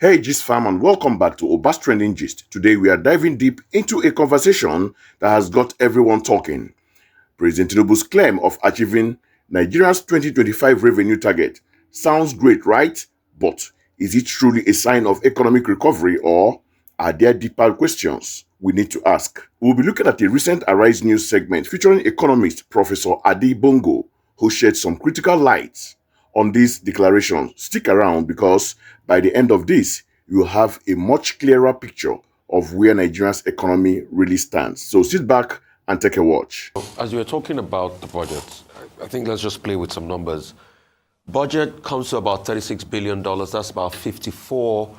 Hey Gist fam, and welcome back to Obas Trending Gist. Today we are diving deep into a conversation that has got everyone talking. President Tinubu's claim of achieving Nigeria's 2025 revenue target sounds great, right? But is it truly a sign of economic recovery, or are there deeper questions we need to ask? We'll be looking at a recent Arise News segment featuring economist Professor Bongo, who shed some critical light on this declaration. Stick around, because by the end of this, you'll have a much clearer picture of where Nigeria's economy really stands. So sit back and take a watch. As you were talking about the budget, I think let's just play with some numbers. Budget comes to about $36 billion. That's about 54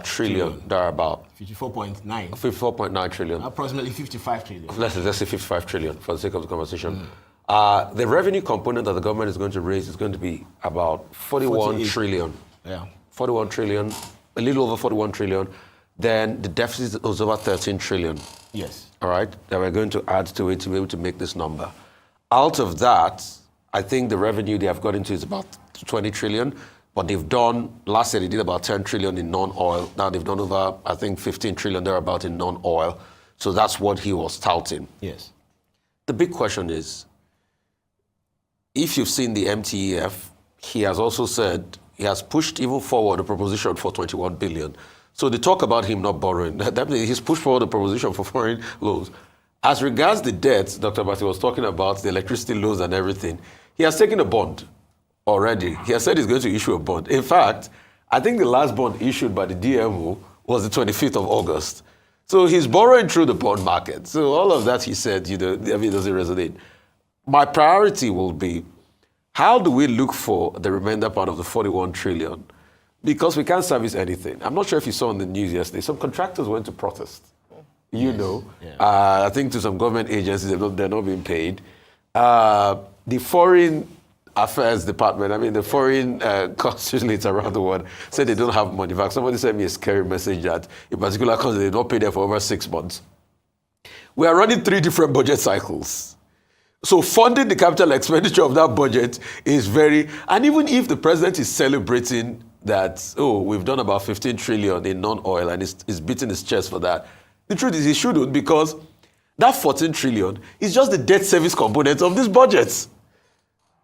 trillion, thereabout. 54.9. 54.9 trillion. Approximately 55 trillion. Let's say 55 trillion for the sake of the conversation. The revenue component that the government is going to raise is going to be about 41 trillion. Yeah. 41 trillion, a little over 41 trillion. Then the deficit was over 13 trillion. Yes. All right, that we're going to add to it to be able to make this number. Out of that, I think the revenue they have got into is about 20 trillion, but they've done, last year they did about 10 trillion in non-oil. Now they've done over, I think, 15 trillion thereabout in non-oil. So that's what he was touting. Yes. The big question is, if you've seen the MTEF, he has also said he has pushed even forward a proposition for 21 billion. So they talk about him not borrowing. That means he's pushed forward a proposition for foreign loans. As regards the debts, Dr. Abati was talking about the electricity loans and everything. He has taken a bond already. He has said he's going to issue a bond. In fact, I think the last bond issued by the DMO was the 25th of August. So he's borrowing through the bond market. So all of that, he said, it doesn't resonate. My priority will be, how do we look for the remainder part of the 41 trillion? Because we can't service anything. I'm not sure if you saw on the news yesterday, some contractors went to protest. Yeah. I think to some government agencies, they're not being paid. The Foreign Affairs Department, the foreign consulates around the world, said they don't have money. In fact, somebody sent me a scary message that a particular country, they don't pay them for over 6 months. We are running 3 different budget cycles. So funding the capital expenditure of that budget is and even if the president is celebrating that, we've done about 15 trillion in non-oil and is beating his chest for that, the truth is he shouldn't, because that 14 trillion is just the debt service component of this budget.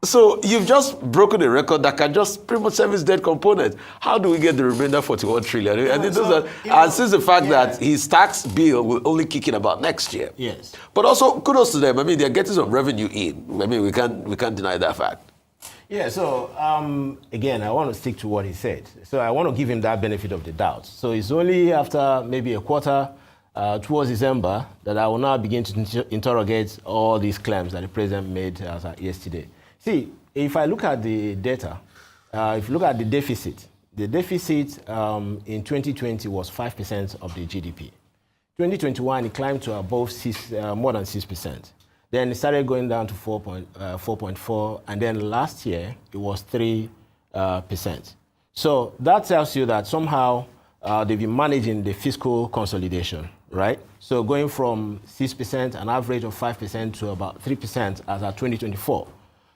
So you've just broken a record that can just pretty much service debt component. How do we get the remainder 41 trillion? And since the fact that his tax bill will only kick in about next year. Yes. But also kudos to them. They're getting some revenue in. We can't deny that fact. Yeah, so again, I want to stick to what he said. So I want to give him that benefit of the doubt. So it's only after maybe a quarter towards December that I will now begin to interrogate all these claims that the president made yesterday. See, if I look at the data, if you look at the deficit in 2020 was 5% of the GDP. 2021, it climbed to above more than 6%. Then it started going down to 4.4, and then last year it was 3%. So that tells you that somehow they've been managing the fiscal consolidation, right? So going from 6%, an average of 5% to about 3% as at 2024.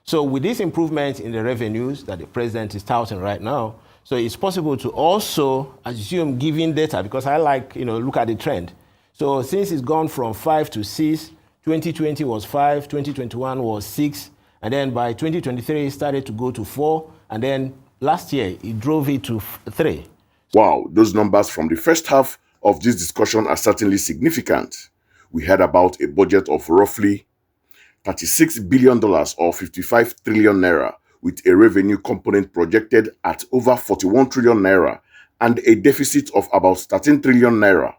So with this improvement in the revenues that the president is touting right now, so it's possible to also assume, given data, because I look at the trend. So since it's gone from 5 to 6, 2020 was 5, 2021 was 6, and then by 2023 it started to go to 4, and then last year it drove it to 3. Wow, those numbers from the first half of this discussion are certainly significant. We heard about a budget of roughly $36 billion or 55 trillion naira, with a revenue component projected at over 41 trillion naira and a deficit of about 13 trillion naira.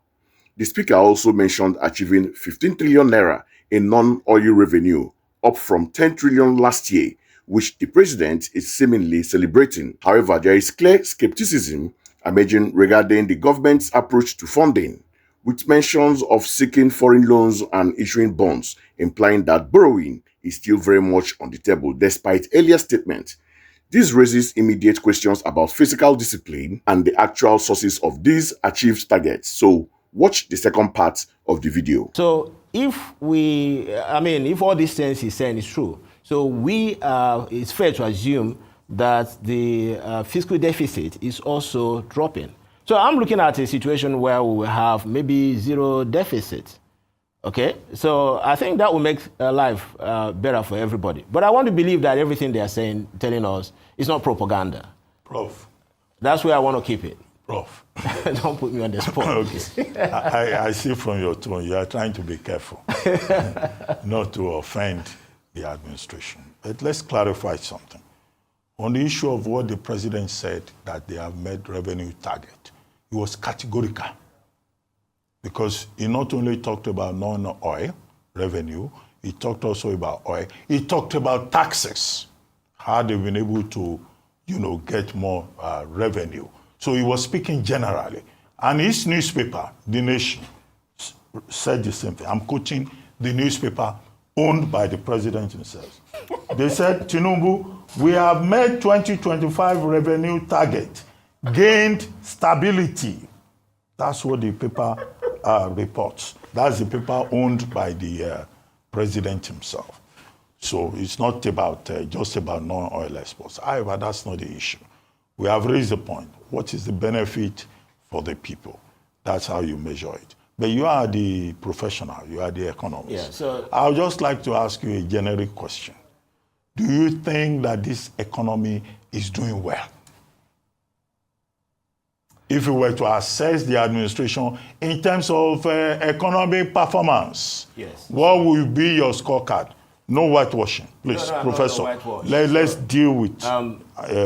The speaker also mentioned achieving 15 trillion naira in non-oil revenue, up from 10 trillion last year, which the president is seemingly celebrating. However, there is clear skepticism emerging regarding the government's approach to funding, with mentions of seeking foreign loans and issuing bonds, implying that borrowing is still very much on the table despite earlier statements. This raises immediate questions about fiscal discipline and the actual sources of these achieved targets. So watch the second part of the video. So if all these things he's saying is true, so it's fair to assume that the fiscal deficit is also dropping. So I'm looking at a situation where we will have maybe zero deficit. Okay, so I think that will make life better for everybody. But I want to believe that everything they are saying, telling us, is not propaganda. Prof. That's where I want to keep it. Prof. Don't put me on the spot. Okay. I see from your tone you are trying to be careful not to offend the administration. But let's clarify something. On the issue of what the president said, that they have met revenue target, he was categorical. Because he not only talked about non-oil revenue, he talked also about oil. He talked about taxes, how they've been able to, get more revenue. So he was speaking generally. And his newspaper, The Nation, said the same thing. I'm quoting the newspaper owned by the president himself. They said, Tinubu, we have met 2025 revenue target, gained stability. That's what the paper reports. That's the paper owned by the president himself. So it's not about just about non-oil exports. However, that's not the issue. We have raised the point. What is the benefit for the people? That's how you measure it. But you are the professional. You are the economist. Yeah, so I would just like to ask you a generic question. Do you think that this economy is doing well? If you were to assess the administration in terms of economic performance, yes, what will be your scorecard? No whitewashing, please, No, Professor. no whitewash. Let's deal with yeah,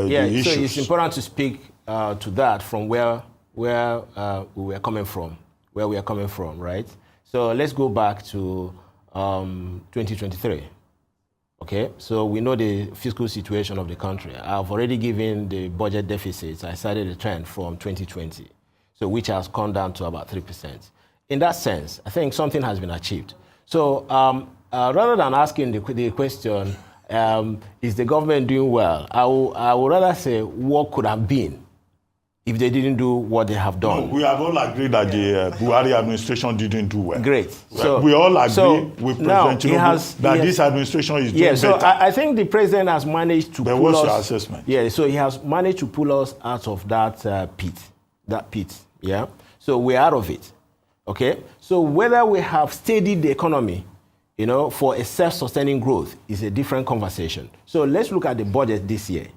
the issues. so it's important to speak to that from where we were coming from, right? So let's go back to 2023. Okay, so we know the fiscal situation of the country. I've already given the budget deficits. I started the trend from 2020, so which has come down to about 3%. In that sense, I think something has been achieved. So rather than asking the question, is the government doing well, I would rather say what could have been if they didn't do what they have done. No, we have all agreed that the Buhari administration didn't do well. Great. So we all agree with President Tinubu that this administration is doing so better. I think the president has managed to But pull what's us. your assessment? Yeah, so he has managed to pull us out of that pit. Yeah. So we're out of it. Okay. So whether we have steadied the economy, for a self-sustaining growth is a different conversation. So let's look at the budget this year.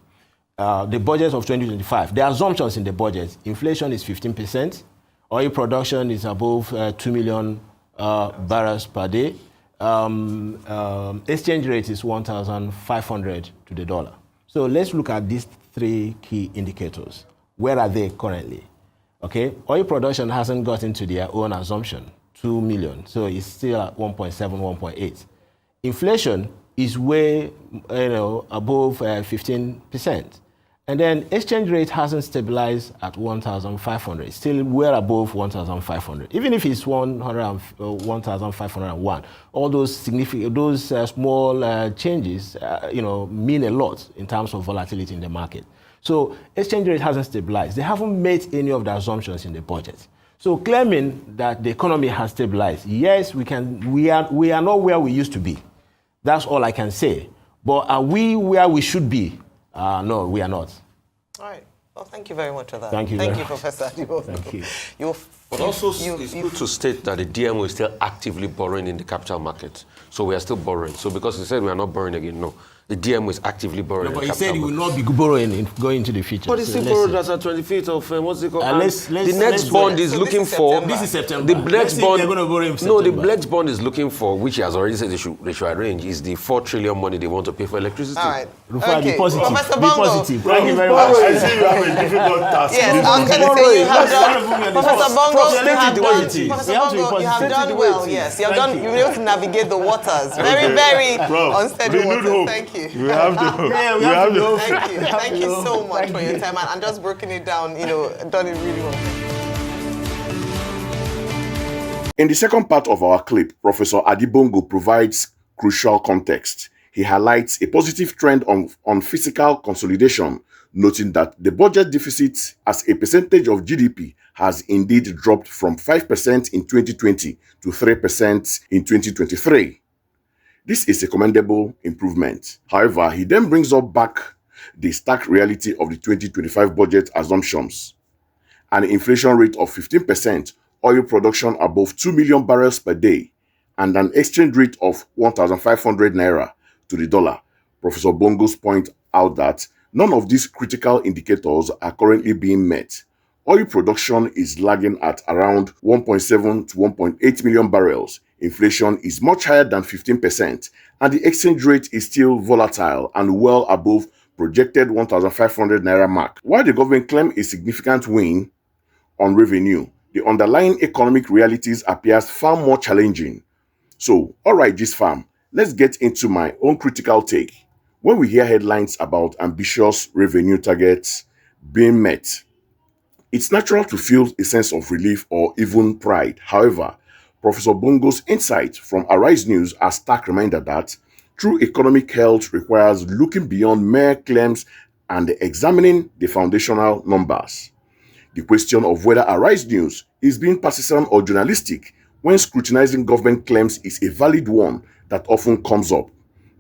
The budget of 2025, the assumptions in the budget, inflation is 15%, oil production is above 2 million barrels per day, exchange rate is 1,500 to the dollar. So let's look at these three key indicators. Where are they currently? Okay, oil production hasn't gotten to their own assumption, 2 million, so it's still at 1.7, 1.8. Inflation is way above 15%. And then exchange rate hasn't stabilized at 1,500. It's still well above 1,500. Even if it's 1,501, all those significant, small changes, mean a lot in terms of volatility in the market. So exchange rate hasn't stabilized. They haven't made any of the assumptions in the budget. So claiming that the economy has stabilized, yes, we are not where we used to be. That's all I can say. But are we where we should be? No, we are not. All right. Well, thank you very much for that. Thank you, Professor Adibo. Thank you. But also, it's good to state that the DMO is still actively borrowing in the capital market. So we are still borrowing. So because he said we are not borrowing again, no. The DMO is actively borrowing. No, but in the he said he capital will not be borrowing going into the future. But he still borrowed us at 25th of, what's it called? The next bond is looking for... This is September. The next bond... They're going to borrow him No, the September. next bond is looking for, which he has already said they should arrange, is the 4 trillion money they want to pay for electricity. All right. Rufai, be positive. Professor Be Bongo. positive. Thank you very much. I see you have a difficult task. Yes, I was going to say you have done, Professor Bongo, you have done well. Yes, you have done. You've been able to navigate the waters. Very, very unsteady waters. Thank you. We have to. Thank you so much for your time and just breaking it down. Done it really well. In the second part of our clip, Professor Bongo provides crucial context. He highlights a positive trend on fiscal consolidation, noting that the budget deficit as a percentage of GDP has indeed dropped from 5% in 2020 to 3% in 2023. This is a commendable improvement. However, he then brings up back the stark reality of the 2025 budget assumptions. an inflation rate of 15%, oil production above 2 million barrels per day, and an exchange rate of 1,500 naira to the dollar. Professor Bongo's point out that none of these critical indicators are currently being met. Oil production is lagging at around 1.7 to 1.8 million barrels. Inflation is much higher than 15%, and the exchange rate is still volatile and well above projected 1,500 naira mark. While the government claims a significant win on revenue, the underlying economic realities appears far more challenging. So, alright, this fam, let's get into my own critical take. When we hear headlines about ambitious revenue targets being met, it's natural to feel a sense of relief or even pride. However, Professor Bongo's insight from Arise News are stark reminder that true economic health requires looking beyond mere claims and examining the foundational numbers. The question of whether Arise News is being partisan or journalistic when scrutinizing government claims is a valid one that often comes up.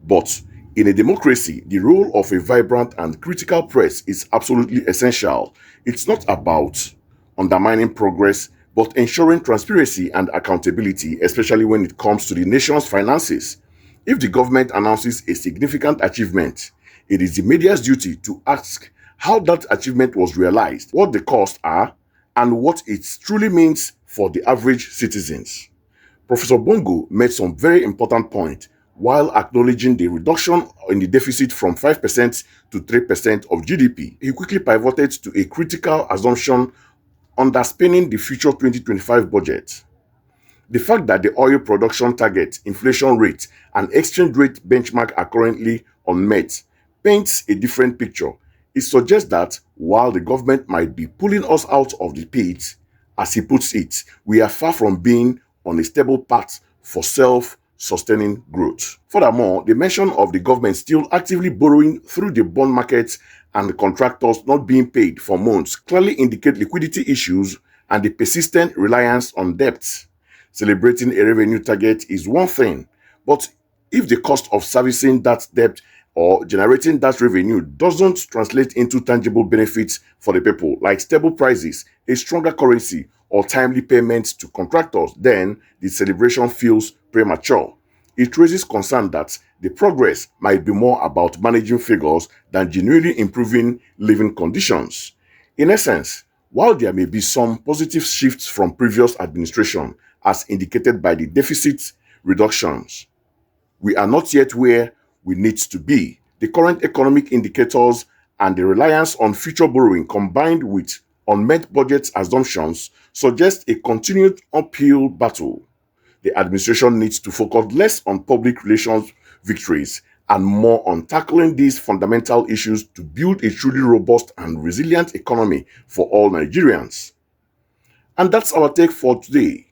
But in a democracy, the role of a vibrant and critical press is absolutely essential. It's not about undermining progress, but ensuring transparency and accountability, especially when it comes to the nation's finances. If the government announces a significant achievement, it is the media's duty to ask how that achievement was realized, what the costs are, and what it truly means for the average citizens. Professor Bongo made some very important points while acknowledging the reduction in the deficit from 5% to 3% of GDP. He quickly pivoted to a critical assumption underpinning the future 2025 budget. The fact that the oil production target, inflation rate, and exchange rate benchmark are currently unmet paints a different picture. It suggests that while the government might be pulling us out of the pit, as he puts it, we are far from being on a stable path for self-sustaining growth. Furthermore, the mention of the government still actively borrowing through the bond markets and the contractors not being paid for months clearly indicate liquidity issues and the persistent reliance on debt. Celebrating a revenue target is one thing, but if the cost of servicing that debt or generating that revenue doesn't translate into tangible benefits for the people, like stable prices, a stronger currency, or timely payments to contractors, then the celebration feels premature. It raises concern that the progress might be more about managing figures than genuinely improving living conditions. In essence, while there may be some positive shifts from previous administration, as indicated by the deficit reductions, we are not yet where we need to be. The current economic indicators and the reliance on future borrowing combined with unmet budget assumptions suggest a continued uphill battle. The administration needs to focus less on public relations victories and more on tackling these fundamental issues to build a truly robust and resilient economy for all Nigerians. And that's our take for today.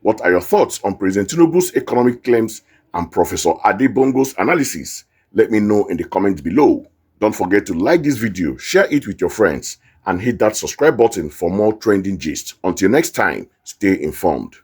What are your thoughts on President Tinubu's economic claims and Professor Bongo's analysis? Let me know in the comments below. Don't forget to like this video, share it with your friends, and hit that subscribe button for more trending gist. Until next time, stay informed.